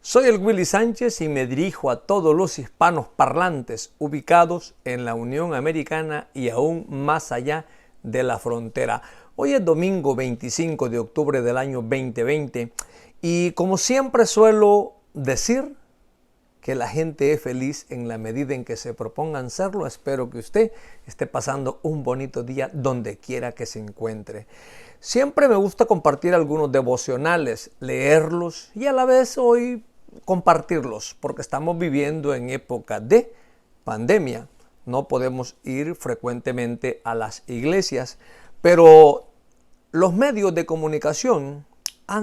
Soy el Willy Sánchez y me dirijo a todos los hispanos parlantes ubicados en la Unión Americana y aún más allá de la frontera. Hoy es domingo 25 de octubre del año 2020 y como siempre suelo decir que la gente es feliz en la medida en que se propongan serlo. Espero que usted esté pasando un bonito día donde quiera que se encuentre. Siempre me gusta compartir algunos devocionales, leerlos y a la vez hoy compartirlos porque estamos viviendo en época de pandemia. No podemos ir frecuentemente a las iglesias, pero los medios de comunicación se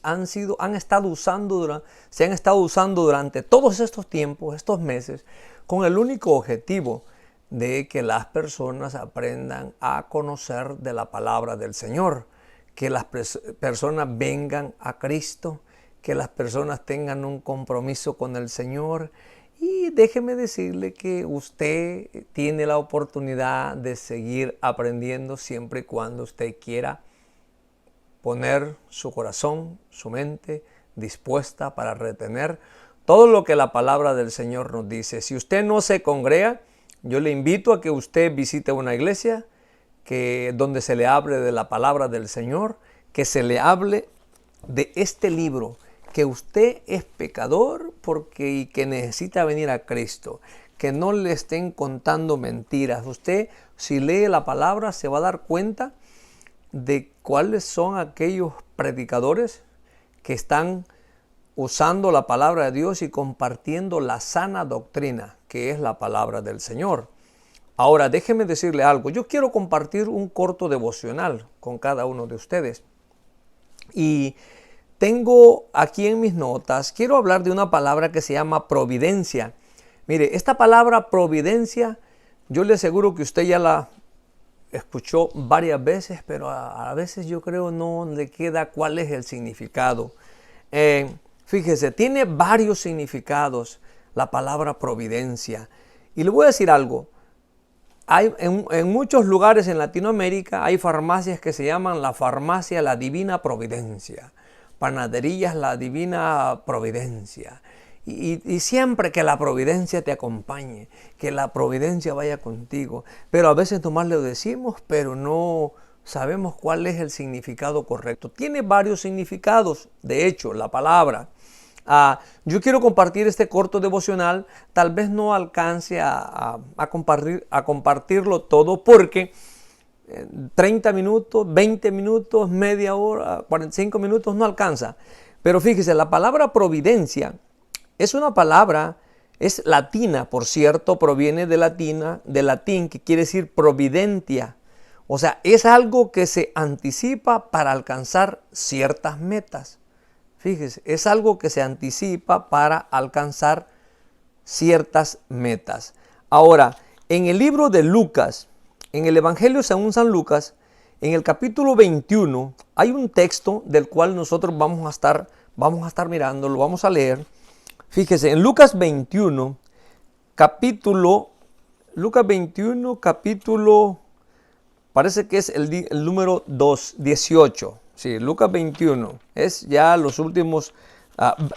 han estado usando durante todos estos tiempos, estos meses, con el único objetivo de que las personas aprendan a conocer de la palabra del Señor, que las personas vengan a Cristo, que las personas tengan un compromiso con el Señor. Y déjeme decirle que usted tiene la oportunidad de seguir aprendiendo siempre y cuando usted quiera poner su corazón, su mente dispuesta para retener todo lo que la palabra del Señor nos dice. Si usted no se congrega, yo le invito a que usted visite una iglesia donde se le hable de la palabra del Señor, que se le hable de este libro, que usted es pecador y que necesita venir a Cristo, que no le estén contando mentiras. Usted, si lee la palabra, se va a dar cuenta de cuáles son aquellos predicadores que están usando la palabra de Dios y compartiendo la sana doctrina, que es la palabra del Señor. Ahora, déjeme decirle algo. Yo quiero compartir un corto devocional con cada uno de ustedes. Y tengo aquí en mis notas, quiero hablar de una palabra que se llama providencia. Mire, esta palabra providencia, yo le aseguro que usted ya la escuchó varias veces, pero a veces yo creo no le queda cuál es el significado. Fíjese, tiene varios significados la palabra providencia. Y le voy a decir algo. En muchos lugares en Latinoamérica hay farmacias que se llaman la farmacia La Divina Providencia, panaderías La Divina Providencia. Y siempre que la providencia te acompañe, que la providencia vaya contigo. Pero a veces nomás lo decimos, pero no sabemos cuál es el significado correcto. Tiene varios significados, de hecho, la palabra. Yo quiero compartir este corto devocional. Tal vez no alcance a compartirlo todo porque 30 minutos, 20 minutos, media hora, 45 minutos no alcanza. Pero fíjese, la palabra providencia es una palabra, es latina, por cierto, proviene de latín, que quiere decir providentia. O sea, es algo que se anticipa para alcanzar ciertas metas. Fíjese, es algo que se anticipa para alcanzar ciertas metas. Ahora, en el libro de Lucas, en el Evangelio según San Lucas, en el capítulo 21, hay un texto del cual nosotros vamos a estar mirando, lo vamos a leer. Fíjese, en Lucas 21, capítulo, parece que es el número 18. Sí, Lucas 21. Es ya los últimos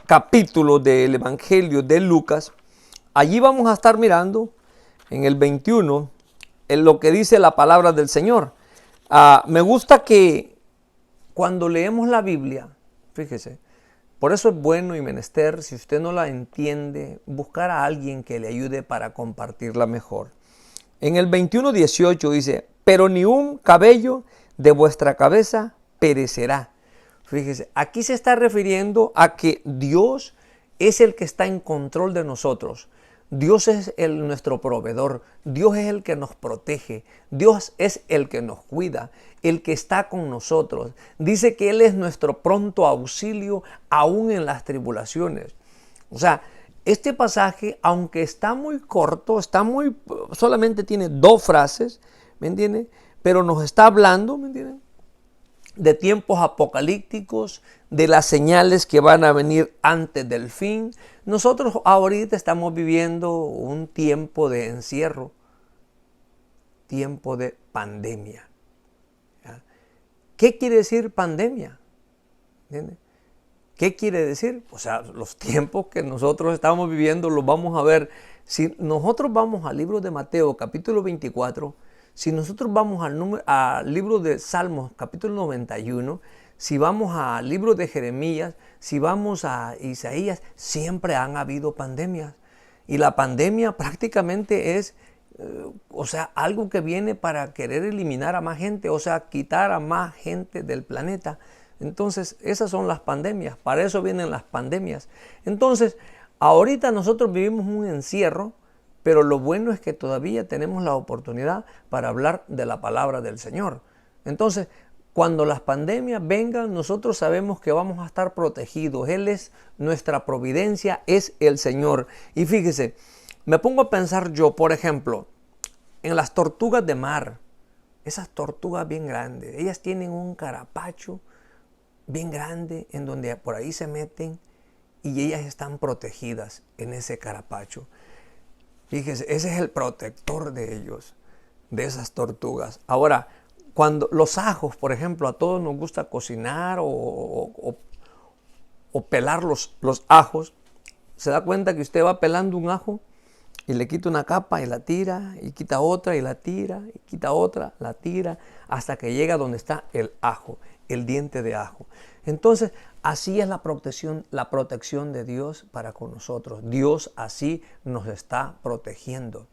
capítulos del Evangelio de Lucas. Allí vamos a estar mirando en el 21 en lo que dice la palabra del Señor. Me gusta que cuando leemos la Biblia, fíjese, por eso es bueno y menester, si usted no la entiende, buscar a alguien que le ayude para compartirla mejor. En el 21:18 dice, pero ni un cabello de vuestra cabeza perecerá. Fíjese, aquí se está refiriendo a que Dios es el que está en control de nosotros. Dios es nuestro proveedor, Dios es el que nos protege, Dios es el que nos cuida, el que está con nosotros. Dice que Él es nuestro pronto auxilio aún en las tribulaciones. O sea, este pasaje, aunque está muy corto, solamente tiene 2 frases, ¿me entiende? Pero nos está hablando, ¿me entiende?, de tiempos apocalípticos, de las señales que van a venir antes del fin. Nosotros ahorita estamos viviendo un tiempo de encierro, tiempo de pandemia. ¿Ya? ¿Qué quiere decir pandemia? ¿Entiende? ¿Qué quiere decir? O sea, los tiempos que nosotros estamos viviendo los vamos a ver. Si nosotros vamos al libro de Mateo, capítulo 24, si nosotros vamos al libro de Salmos, capítulo 91, si vamos al libro de Jeremías, si vamos a Isaías, siempre han habido pandemias. Y la pandemia prácticamente es, algo que viene para querer eliminar a más gente, o sea, quitar a más gente del planeta. Entonces, esas son las pandemias, para eso vienen las pandemias. Entonces, ahorita nosotros vivimos un encierro, pero lo bueno es que todavía tenemos la oportunidad para hablar de la palabra del Señor. Entonces, cuando las pandemias vengan, nosotros sabemos que vamos a estar protegidos. Él es nuestra providencia, es el Señor. Y fíjese, me pongo a pensar yo, por ejemplo, en las tortugas de mar. Esas tortugas bien grandes, ellas tienen un carapacho bien grande en donde por ahí se meten y ellas están protegidas en ese carapacho. Fíjese, ese es el protector de ellos, de esas tortugas. Ahora, cuando los ajos, por ejemplo, a todos nos gusta cocinar o pelar los ajos, se da cuenta que usted va pelando un ajo y le quita una capa y la tira, y quita otra y la tira, y quita otra, la tira, hasta que llega donde está el ajo, el diente de ajo. Entonces, así es la protección de Dios para con nosotros. Dios así nos está protegiendo.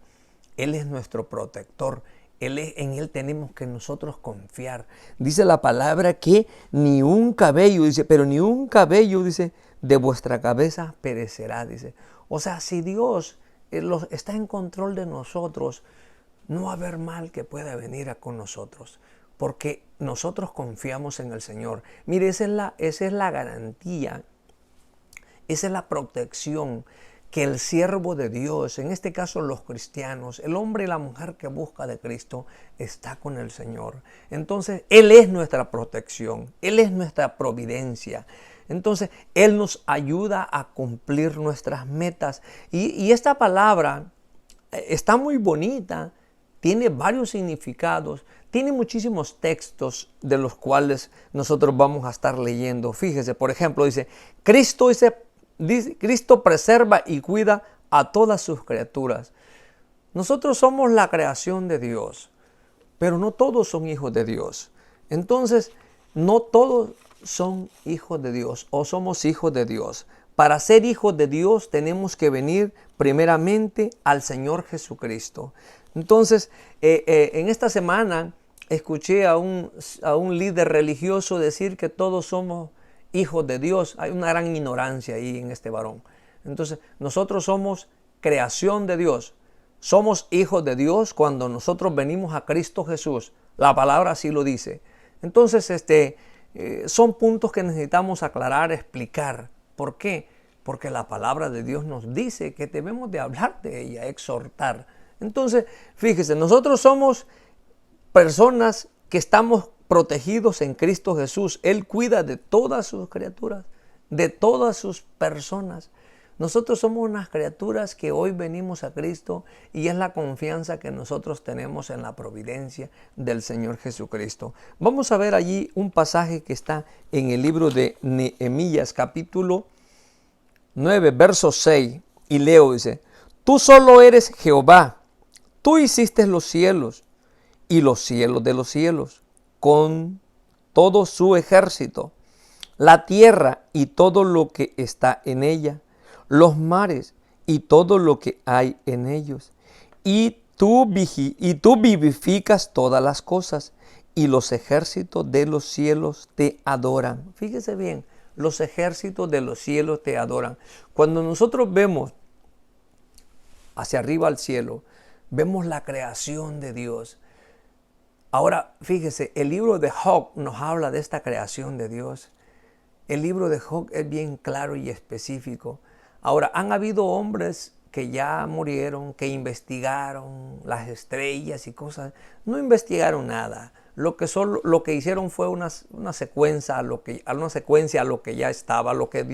Él es nuestro protector. En Él tenemos que nosotros confiar. Dice la palabra que ni un cabello, dice, pero ni un cabello, dice, de vuestra cabeza perecerá, dice. O sea, si Dios está en control de nosotros, no va a haber mal que pueda venir con nosotros, porque nosotros confiamos en el Señor. Mire, esa es la garantía, esa es la protección que el siervo de Dios, en este caso los cristianos, el hombre y la mujer que busca de Cristo, está con el Señor. Entonces, Él es nuestra protección, Él es nuestra providencia. Entonces, Él nos ayuda a cumplir nuestras metas. Y esta palabra está muy bonita, tiene varios significados, tiene muchísimos textos de los cuales nosotros vamos a estar leyendo. Fíjese, por ejemplo, dice, Cristo preserva y cuida a todas sus criaturas. Nosotros somos la creación de Dios, pero no todos son hijos de Dios. Entonces, no todos son hijos de Dios o somos hijos de Dios. Para ser hijos de Dios tenemos que venir primeramente al Señor Jesucristo. Entonces, en esta semana escuché a un líder religioso decir que todos somos hijos de Dios. Hay una gran ignorancia ahí en este varón. Entonces, nosotros somos creación de Dios. Somos hijos de Dios cuando nosotros venimos a Cristo Jesús. La palabra así lo dice. Entonces, son puntos que necesitamos aclarar, explicar. ¿Por qué? Porque la palabra de Dios nos dice que debemos de hablar de ella, exhortar. Entonces, fíjese, nosotros somos personas que estamos protegidos en Cristo Jesús. Él cuida de todas sus criaturas, de todas sus personas. Nosotros somos unas criaturas que hoy venimos a Cristo y es la confianza que nosotros tenemos en la providencia del Señor Jesucristo. Vamos a ver allí un pasaje que está en el libro de Nehemías, capítulo 9, verso 6, y leo, dice, tú solo eres Jehová, tú hiciste los cielos y los cielos de los cielos, con todo su ejército, la tierra y todo lo que está en ella, los mares y todo lo que hay en ellos. Y tú vivificas todas las cosas, y los ejércitos de los cielos te adoran. Fíjese bien, los ejércitos de los cielos te adoran. Cuando nosotros vemos hacia arriba al cielo, vemos la creación de Dios. Ahora, fíjese, el libro de Job nos habla de esta creación de Dios. El libro de Job es bien claro y específico. Ahora, han habido hombres que ya murieron, que investigaron las estrellas y cosas. No investigaron nada. Lo que hicieron fue una secuencia a lo que ya estaba, lo que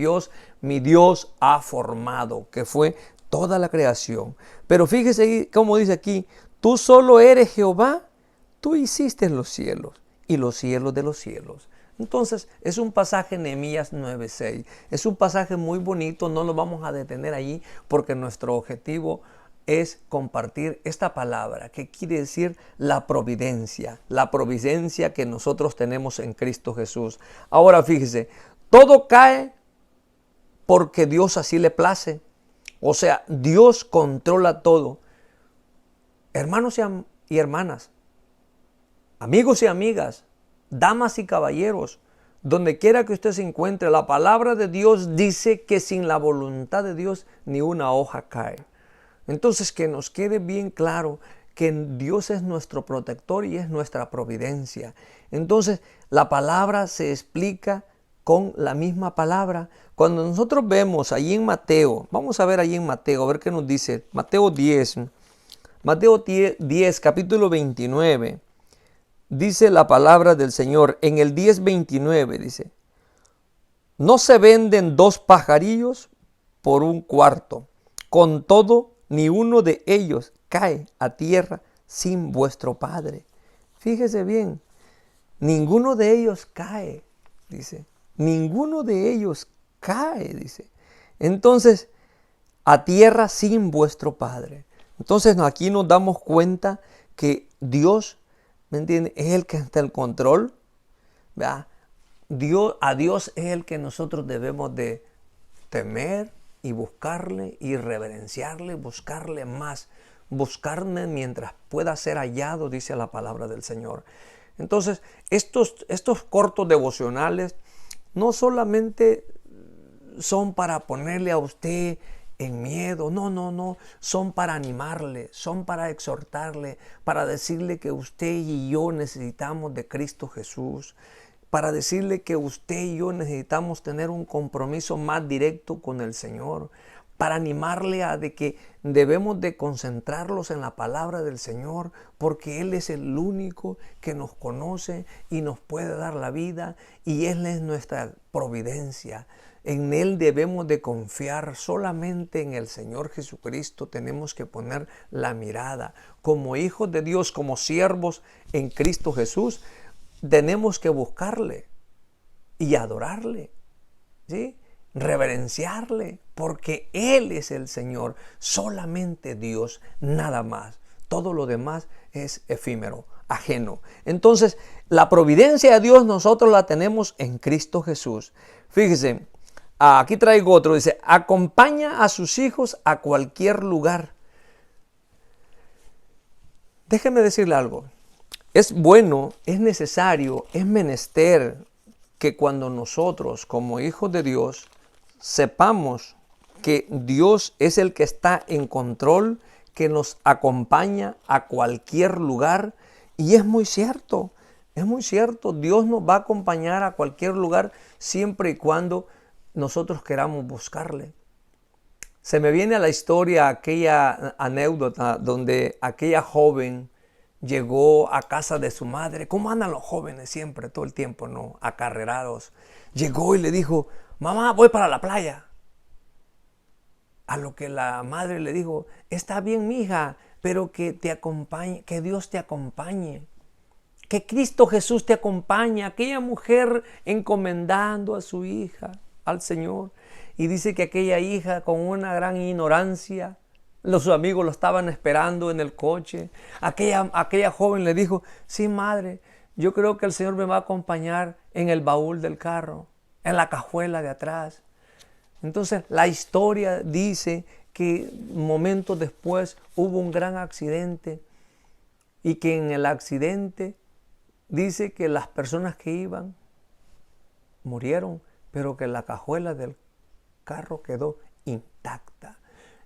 mi Dios ha formado, que fue toda la creación. Pero fíjese cómo dice aquí, tú solo eres Jehová, tú hiciste los cielos y los cielos de los cielos. Entonces, es un pasaje Nehemías 9:6. Es un pasaje muy bonito, no lo vamos a detener allí porque nuestro objetivo es compartir esta palabra, que quiere decir la providencia que nosotros tenemos en Cristo Jesús. Ahora fíjese, todo cae porque Dios así le place. O sea, Dios controla todo. Hermanos y hermanas, amigos y amigas, damas y caballeros, donde quiera que usted se encuentre, la palabra de Dios dice que sin la voluntad de Dios ni una hoja cae. Entonces, que nos quede bien claro que Dios es nuestro protector y es nuestra providencia. Entonces, la palabra se explica con la misma palabra. Cuando nosotros vemos allí en Mateo, vamos a ver allí en Mateo, a ver qué nos dice. Mateo 10, capítulo 29. Dice la palabra del Señor, en el 10:29 dice, no se venden 2 pajarillos por un cuarto, con todo ni uno de ellos cae a tierra sin vuestro Padre. Fíjese bien, ninguno de ellos cae, dice, ninguno de ellos cae, dice. Entonces, a tierra sin vuestro Padre. Entonces aquí nos damos cuenta que Dios, ¿me entiende?, es el que está en control. ¿Verdad? A Dios es el que nosotros debemos de temer y buscarle y reverenciarle, buscarle más, buscarme mientras pueda ser hallado, dice la palabra del Señor. Entonces, estos cortos devocionales no solamente son para ponerle a usted en miedo, no, son para animarle, son para exhortarle, para decirle que usted y yo necesitamos de Cristo Jesús, para decirle que usted y yo necesitamos tener un compromiso más directo con el Señor, para animarle a de que debemos de concentrarlos en la palabra del Señor, porque Él es el único que nos conoce y nos puede dar la vida, y Él es nuestra providencia. En Él debemos de confiar, solamente en el Señor Jesucristo tenemos que poner la mirada. Como hijos de Dios, como siervos en Cristo Jesús, tenemos que buscarle y adorarle, ¿sí?, reverenciarle, porque Él es el Señor, solamente Dios, nada más. Todo lo demás es efímero, ajeno. Entonces, la providencia de Dios nosotros la tenemos en Cristo Jesús. Fíjese, aquí traigo otro, dice, acompaña a sus hijos a cualquier lugar. Déjeme decirle algo. Es bueno, es necesario, es menester que cuando nosotros como hijos de Dios sepamos que Dios es el que está en control, que nos acompaña a cualquier lugar. Y es muy cierto, Dios nos va a acompañar a cualquier lugar siempre y cuando nosotros queramos buscarle. Se me viene a la historia aquella anécdota donde aquella joven llegó a casa de su madre. ¿Cómo andan los jóvenes siempre, todo el tiempo, no? Acarrerados. Llegó y le dijo, mamá, voy para la playa. A lo que la madre le dijo, está bien, mija, pero que te acompañe, que Dios te acompañe. Que Cristo Jesús te acompañe. Aquella mujer encomendando a su hija al Señor. Y dice que aquella hija, con una gran ignorancia, los amigos lo estaban esperando en el coche. Aquella joven le dijo, sí, madre, yo creo que el Señor me va a acompañar en el baúl del carro, en la cajuela de atrás. Entonces la historia dice que momentos después hubo un gran accidente y que en el accidente dice que las personas que iban murieron, pero que la cajuela del carro quedó intacta.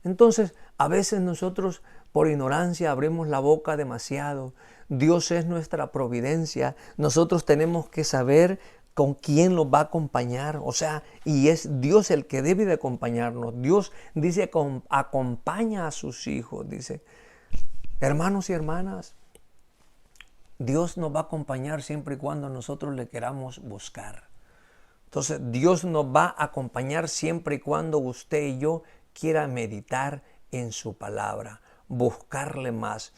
Entonces, a veces nosotros por ignorancia abrimos la boca demasiado. Dios es nuestra providencia. Nosotros tenemos que saber con quién nos va a acompañar. O sea, y es Dios el que debe de acompañarnos. Dios dice, acompaña a sus hijos. Dice, hermanos y hermanas, Dios nos va a acompañar siempre y cuando nosotros le queramos buscar. Entonces, Dios nos va a acompañar siempre y cuando usted y yo quiera meditar en su palabra, buscarle más.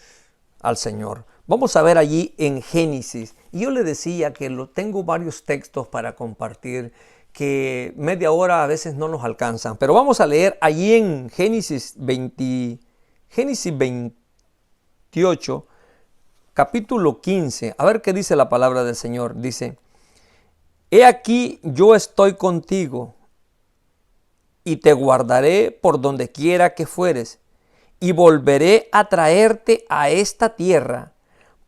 al Señor. Vamos a ver allí en Génesis. Y yo le decía que tengo varios textos para compartir, que media hora a veces no nos alcanzan. Pero vamos a leer allí en Génesis 28, capítulo 15. A ver qué dice la palabra del Señor. Dice: He aquí yo estoy contigo y te guardaré por donde quiera que fueres, y volveré a traerte a esta tierra,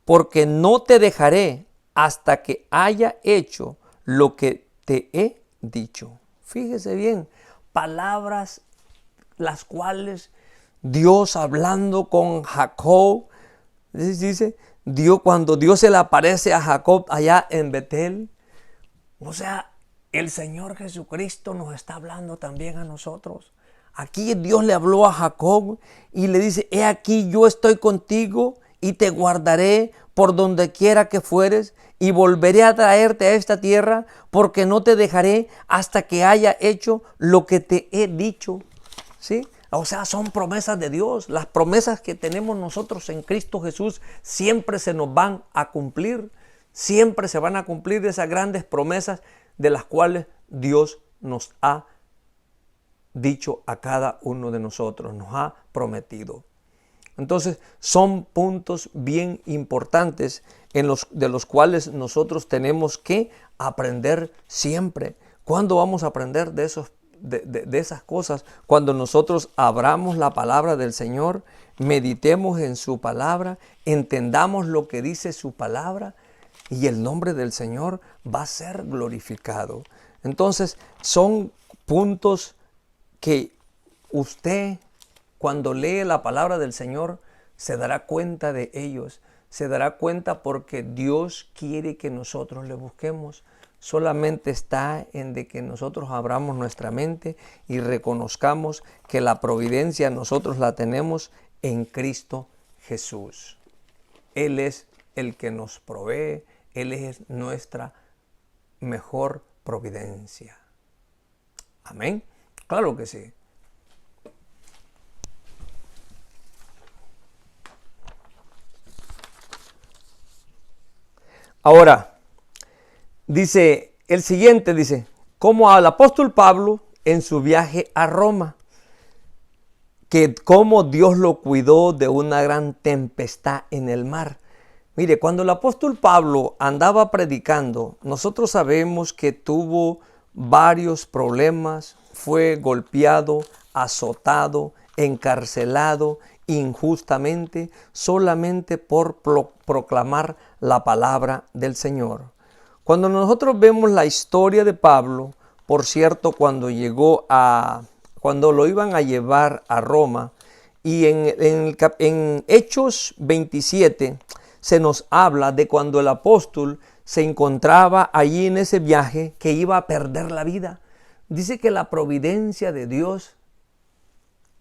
porque no te dejaré hasta que haya hecho lo que te he dicho. Fíjese bien, palabras las cuales Dios hablando con Jacob, dice, cuando Dios se le aparece a Jacob allá en Betel, o sea, el Señor Jesucristo nos está hablando también a nosotros. Aquí Dios le habló a Jacob y le dice: he aquí yo estoy contigo y te guardaré por donde quiera que fueres, y volveré a traerte a esta tierra, porque no te dejaré hasta que haya hecho lo que te he dicho. ¿Sí? O sea, son promesas de Dios. Las promesas que tenemos nosotros en Cristo Jesús siempre se nos van a cumplir. Siempre se van a cumplir esas grandes promesas de las cuales Dios nos ha dicho a cada uno de nosotros, nos ha prometido. Entonces, son puntos bien importantes de los cuales nosotros tenemos que aprender siempre. ¿Cuándo vamos a aprender de esas cosas? Cuando nosotros abramos la palabra del Señor, meditemos en su palabra, entendamos lo que dice su palabra, y el nombre del Señor va a ser glorificado. Entonces, son puntos que usted, cuando lee la palabra del Señor, se dará cuenta de ellos. Se dará cuenta porque Dios quiere que nosotros le busquemos. Solamente está en de que nosotros abramos nuestra mente y reconozcamos que la providencia nosotros la tenemos en Cristo Jesús. Él es el que nos provee. Él es nuestra mejor providencia. Amén. Claro que sí. Ahora, dice el siguiente, dice, como al apóstol Pablo en su viaje a Roma, que cómo Dios lo cuidó de una gran tempestad en el mar. Mire, cuando el apóstol Pablo andaba predicando, nosotros sabemos que tuvo varios problemas, fue golpeado, azotado, encarcelado injustamente, solamente por proclamar la palabra del Señor. Cuando nosotros vemos la historia de Pablo, por cierto, cuando lo iban a llevar a Roma, y en Hechos 27 se nos habla de cuando el apóstol se encontraba allí en ese viaje, que iba a perder la vida. Dice que la providencia de Dios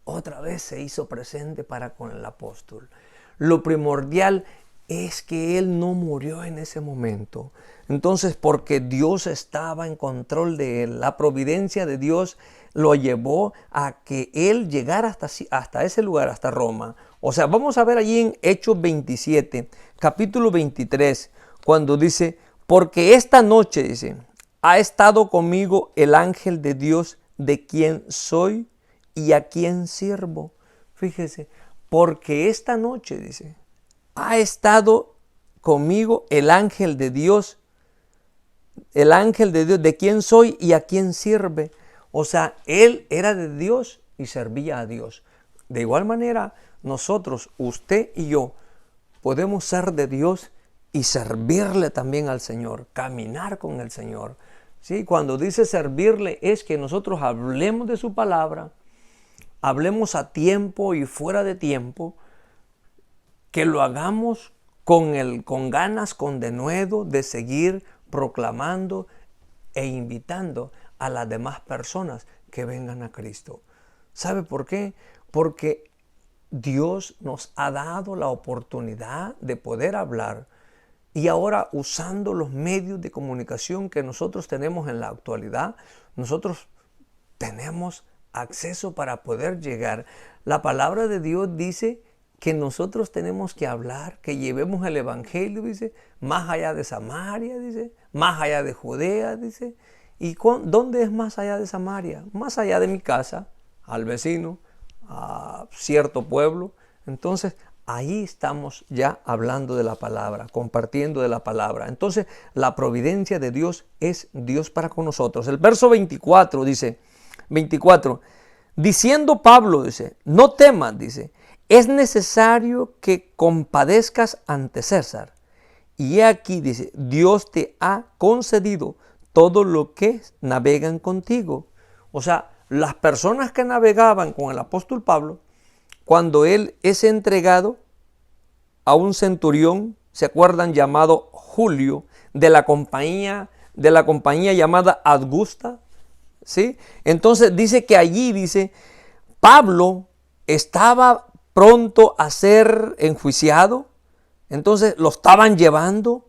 otra vez se hizo presente para con el apóstol. Lo primordial es que él no murió en ese momento. Entonces, porque Dios estaba en control de él, la providencia de Dios lo llevó a que él llegara hasta ese lugar, hasta Roma. O sea, vamos a ver allí en Hechos 27, capítulo 23, cuando dice: porque esta noche, dice, ha estado conmigo el ángel de Dios, de quien soy y a quien sirvo. Fíjese, porque esta noche, dice, ha estado conmigo el ángel de Dios, de quien soy y a quien sirve. O sea, él era de Dios y servía a Dios. De igual manera, nosotros, usted y yo, podemos ser de Dios y servirle también al Señor, caminar con el Señor. ¿Sí? Cuando dice servirle, es que nosotros hablemos de su palabra, hablemos a tiempo y fuera de tiempo, que lo hagamos con ganas, con denuedo de seguir proclamando e invitando a las demás personas que vengan a Cristo. ¿Sabe por qué? Porque Dios nos ha dado la oportunidad de poder hablar, y ahora, usando los medios de comunicación que nosotros tenemos en la actualidad, nosotros tenemos acceso para poder llegar. La palabra de Dios dice que nosotros tenemos que hablar, que llevemos el evangelio, dice, más allá de Samaria, dice, más allá de Judea, dice. ¿Y dónde es más allá de Samaria? Más allá de mi casa, al vecino, a cierto pueblo. Entonces, ahí estamos ya hablando de la palabra, compartiendo de la palabra. Entonces, la providencia de Dios es Dios para con nosotros. El verso 24 dice, 24, diciendo Pablo, dice, no temas, dice, es necesario que compadezcas ante César. Y he aquí, dice, Dios te ha concedido todo lo que navegan contigo. O sea, las personas que navegaban con el apóstol Pablo, cuando él es entregado a un centurión, ¿se acuerdan? Llamado Julio, de la compañía llamada Augusta, ¿sí? Entonces dice que allí, dice, Pablo estaba pronto a ser enjuiciado. Entonces lo estaban llevando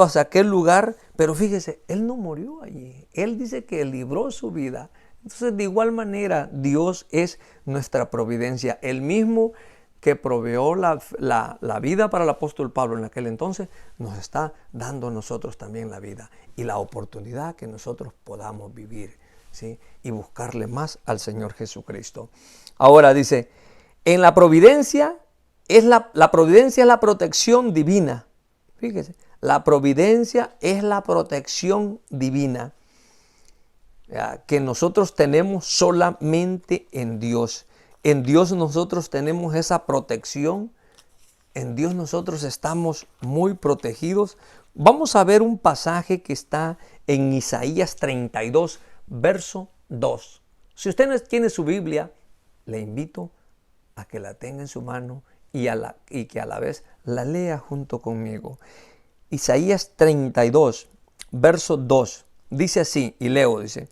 hacia aquel lugar, pero fíjese, él no murió allí. Él dice que libró su vida. Entonces, de igual manera, Dios es nuestra providencia. El mismo que proveó la vida para el apóstol Pablo en aquel entonces, nos está dando a nosotros también la vida y la oportunidad que nosotros podamos vivir, ¿sí? Y buscarle más al Señor Jesucristo. Ahora dice, en la providencia, la providencia es la protección divina. Fíjese, la providencia es la protección divina que nosotros tenemos solamente en Dios. En Dios nosotros tenemos esa protección. En Dios nosotros estamos muy protegidos. Vamos a ver un pasaje que está en Isaías 32, verso 2. Si usted no tiene su Biblia, le invito a que la tenga en su mano y que a la vez la lea junto conmigo. Isaías 32, verso 2, dice así, y leo, dice,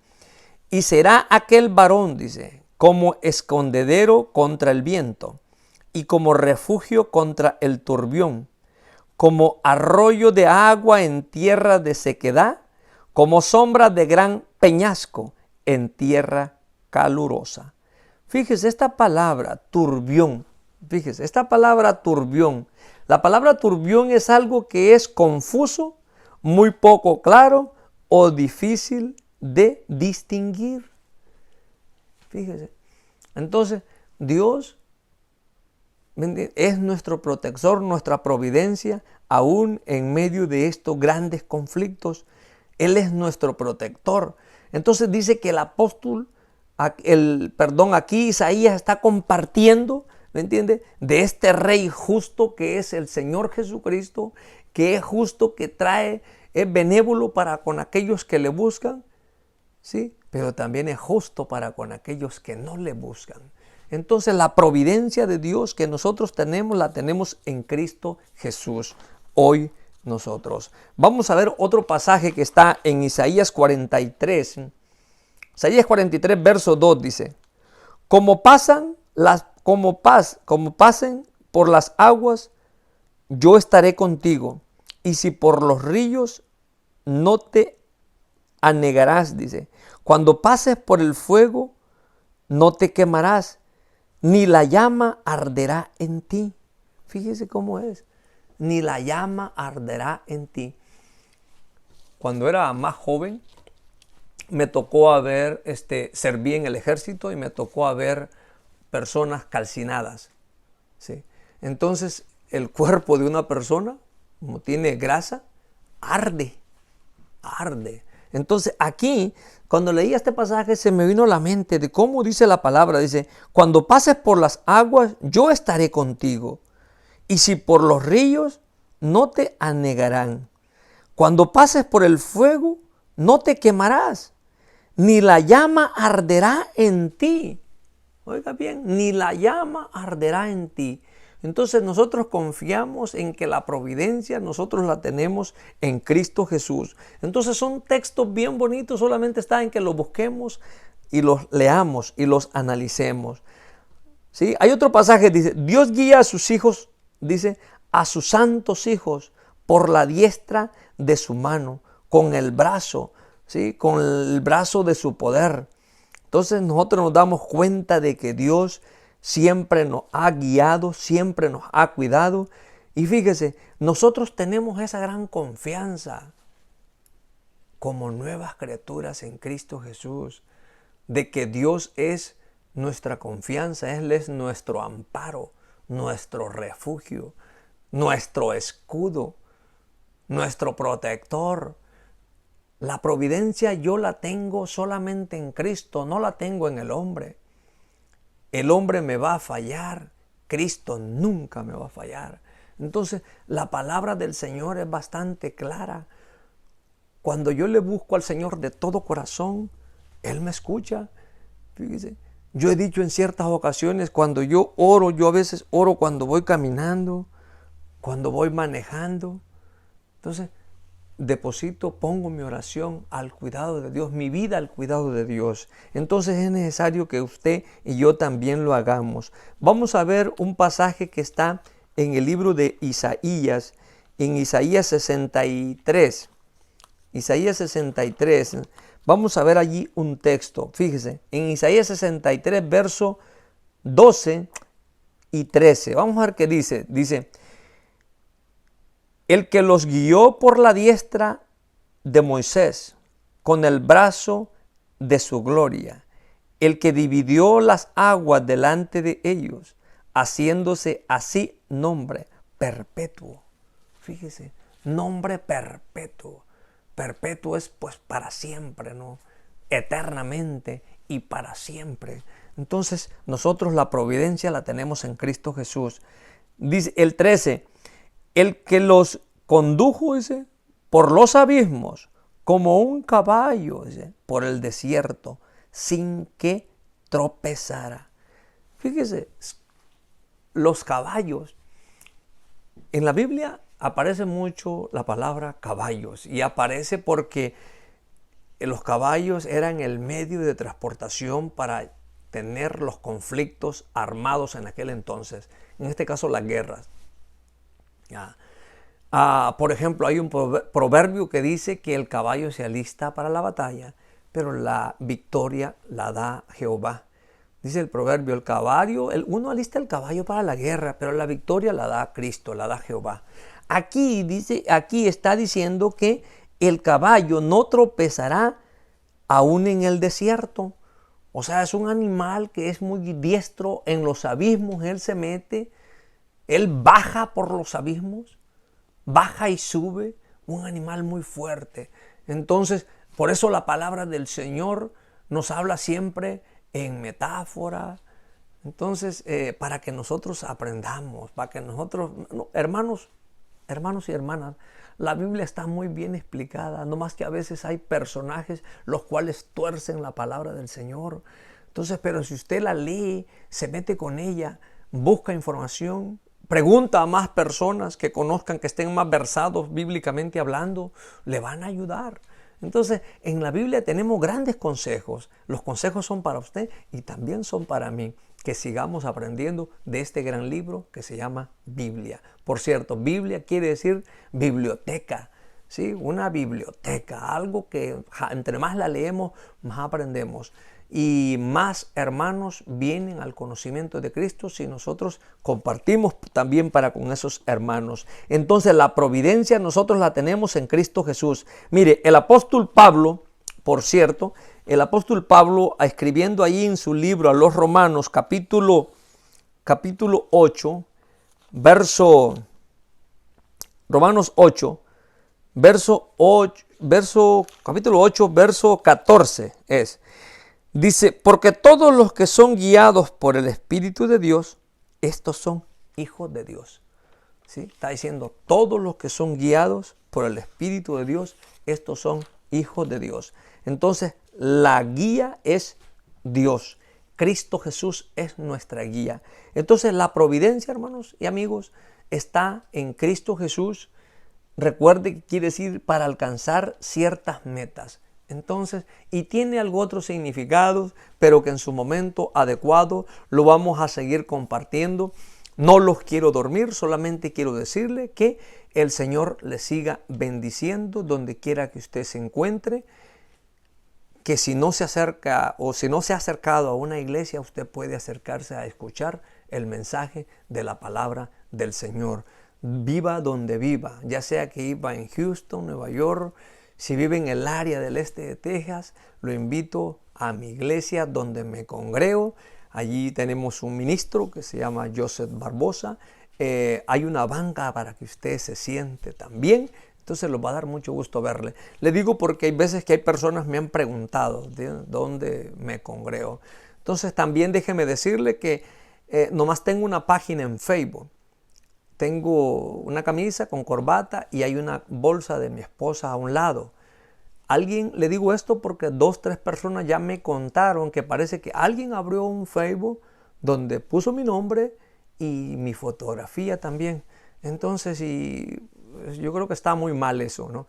y será aquel varón, dice, como escondedero contra el viento, y como refugio contra el turbión, como arroyo de agua en tierra de sequedad, como sombra de gran peñasco en tierra calurosa. Fíjese, esta palabra turbión, la palabra turbión es algo que es confuso, muy poco claro o difícil de distinguir. Fíjese, entonces Dios es nuestro protector, nuestra providencia, aún en medio de estos grandes conflictos. Él es nuestro protector. Entonces dice que el apóstol, aquí Isaías está compartiendo, ¿me entiende?, de este rey justo que es el Señor Jesucristo, que es justo, que es benévolo para con aquellos que le buscan, ¿sí? Pero también es justo para con aquellos que no le buscan. Entonces la providencia de Dios que nosotros tenemos, la tenemos en Cristo Jesús. Hoy nosotros. Vamos a ver otro pasaje que está en Isaías 43. Isaías 43, verso 2 dice, como pasen por las aguas, yo estaré contigo. Y si por los ríos, no te anegarás, dice. Cuando pases por el fuego, no te quemarás, ni la llama arderá en ti. Fíjese cómo es. Ni la llama arderá en ti. Cuando era más joven, me tocó serví en el ejército y me tocó ver personas calcinadas, ¿sí? Entonces, el cuerpo de una persona, como tiene grasa, arde. Entonces, aquí, cuando leí este pasaje, se me vino a la mente de cómo dice la palabra. Dice, cuando pases por las aguas, yo estaré contigo. Y si por los ríos, no te anegarán. Cuando pases por el fuego, no te quemarás, ni la llama arderá en ti. Oiga bien, ni la llama arderá en ti. Entonces nosotros confiamos en que la providencia nosotros la tenemos en Cristo Jesús. Entonces son textos bien bonitos, solamente está en que los busquemos y los leamos y los analicemos. ¿Sí? Hay otro pasaje, dice, Dios guía a sus hijos, dice, a sus santos hijos por la diestra de su mano, con el brazo, ¿sí? Con el brazo de su poder. Entonces nosotros nos damos cuenta de que Dios siempre nos ha guiado, siempre nos ha cuidado. Y fíjese, nosotros tenemos esa gran confianza como nuevas criaturas en Cristo Jesús, de que Dios es nuestra confianza, Él es nuestro amparo, nuestro refugio, nuestro escudo, nuestro protector. La providencia yo la tengo solamente en Cristo, no la tengo en el hombre. El hombre me va a fallar, Cristo nunca me va a fallar. Entonces, la palabra del Señor es bastante clara. Cuando yo le busco al Señor de todo corazón, Él me escucha. Fíjese, yo he dicho en ciertas ocasiones, cuando yo oro, yo a veces oro cuando voy caminando, cuando voy manejando. Entonces, pongo mi oración al cuidado de Dios, mi vida al cuidado de Dios. Entonces es necesario que usted y yo también lo hagamos. Vamos a ver un pasaje que está en el libro de Isaías, en Isaías 63. Isaías 63, vamos a ver allí un texto. Fíjese, en Isaías 63, verso 12 y 13. Vamos a ver qué dice. Dice: el que los guió por la diestra de Moisés, con el brazo de su gloria, el que dividió las aguas delante de ellos, haciéndose así nombre perpetuo. Fíjese, nombre perpetuo. Perpetuo es pues para siempre, ¿no? Eternamente y para siempre. Entonces nosotros la providencia la tenemos en Cristo Jesús. Dice el 13, el que los condujo, dice, por los abismos, como un caballo, dice, por el desierto, sin que tropezara. Fíjese, los caballos, en la Biblia aparece mucho la palabra caballos, y aparece porque los caballos eran el medio de transportación para tener los conflictos armados en aquel entonces, en este caso las guerras. Por ejemplo, hay un proverbio que dice que el caballo se alista para la batalla, pero la victoria la da Jehová. Dice el proverbio, uno alista el caballo para la guerra, pero la victoria la da Cristo, la da Jehová. Aquí está diciendo que el caballo no tropezará aún en el desierto. O sea, es un animal que es muy diestro en los abismos. Él se mete, él baja por los abismos, baja y sube, un animal muy fuerte. Entonces, por eso la palabra del Señor nos habla siempre en metáfora. Entonces, para que nosotros aprendamos, para que nosotros, hermanos y hermanas, la Biblia está muy bien explicada, no más que a veces hay personajes los cuales tuercen la palabra del Señor. Entonces, pero si usted la lee, se mete con ella, busca información, pregunta a más personas que conozcan, que estén más versados bíblicamente hablando, le van a ayudar. Entonces, en la Biblia tenemos grandes consejos. Los consejos son para usted y también son para mí. Que sigamos aprendiendo de este gran libro que se llama Biblia. Por cierto, Biblia quiere decir biblioteca, ¿sí? Una biblioteca, algo que entre más la leemos, más aprendemos. Y más hermanos vienen al conocimiento de Cristo si nosotros compartimos también para con esos hermanos. Entonces la providencia nosotros la tenemos en Cristo Jesús. Mire, el apóstol Pablo, por cierto, el apóstol Pablo, escribiendo ahí en su libro a los Romanos, capítulo 8, Romanos 8, capítulo 8, verso 14 dice, porque todos los que son guiados por el Espíritu de Dios, estos son hijos de Dios. ¿Sí? Está diciendo, todos los que son guiados por el Espíritu de Dios, estos son hijos de Dios. Entonces, la guía es Dios. Cristo Jesús es nuestra guía. Entonces, la providencia, hermanos y amigos, está en Cristo Jesús. Recuerde que quiere decir para alcanzar ciertas metas. Entonces, y tiene algo otro significado, pero que en su momento adecuado lo vamos a seguir compartiendo. No los quiero dormir, solamente quiero decirle que el Señor le siga bendiciendo donde quiera que usted se encuentre. que si no se acerca o si no se ha acercado a una iglesia, usted puede acercarse a escuchar el mensaje de la palabra del Señor. Viva donde viva, ya sea que viva en Houston, Nueva York, si vive en el área del este de Texas, lo invito a mi iglesia donde me congrego. Allí tenemos un ministro que se llama Joseph Barbosa. Hay una banca para que usted se siente también. Entonces les va a dar mucho gusto verle. Le digo porque hay veces que hay personas que me han preguntado de dónde me congrego. Entonces también déjeme decirle que nomás tengo una página en Facebook. Tengo una camisa con corbata y hay una bolsa de mi esposa a un lado. Le digo esto porque 2, 3 personas ya me contaron que parece que alguien abrió un Facebook donde puso mi nombre y mi fotografía también. Entonces, yo creo que está muy mal eso, ¿no?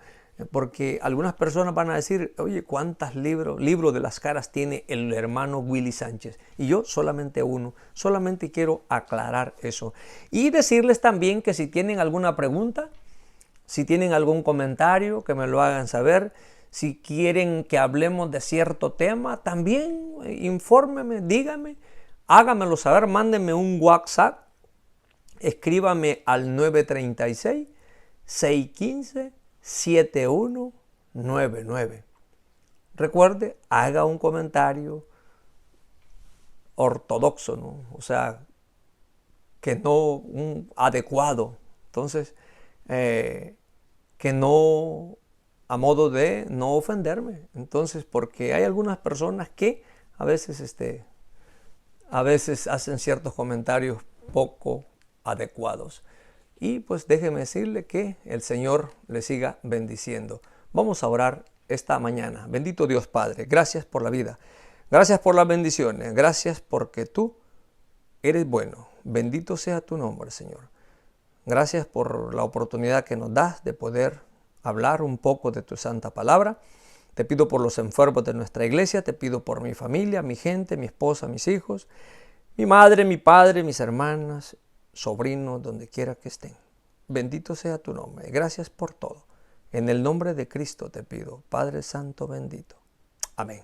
Porque algunas personas van a decir, oye, ¿cuántos libros de las caras tiene el hermano Willy Sánchez? Y yo solamente uno. Solamente quiero aclarar eso. Y decirles también que si tienen alguna pregunta, si tienen algún comentario, que me lo hagan saber. Si quieren que hablemos de cierto tema, también infórmeme, dígame, hágamelo saber, mándenme un WhatsApp, escríbame al 936-615-7199. Recuerde, haga un comentario ortodoxo, ¿no? O sea, que no adecuado. Entonces, que no a modo de no ofenderme. Entonces, porque hay algunas personas que a veces hacen ciertos comentarios poco adecuados. Y pues déjeme decirle que el Señor le siga bendiciendo. Vamos a orar esta mañana. Bendito Dios Padre, gracias por la vida. Gracias por las bendiciones. Gracias porque tú eres bueno. Bendito sea tu nombre, Señor. Gracias por la oportunidad que nos das de poder hablar un poco de tu santa palabra. Te pido por los enfermos de nuestra iglesia, te pido por mi familia, mi gente, mi esposa, mis hijos, mi madre, mi padre, mis hermanas, sobrinos, donde quiera que estén. Bendito sea tu nombre. Gracias por todo. En el nombre de Cristo te pido, Padre Santo bendito. Amén.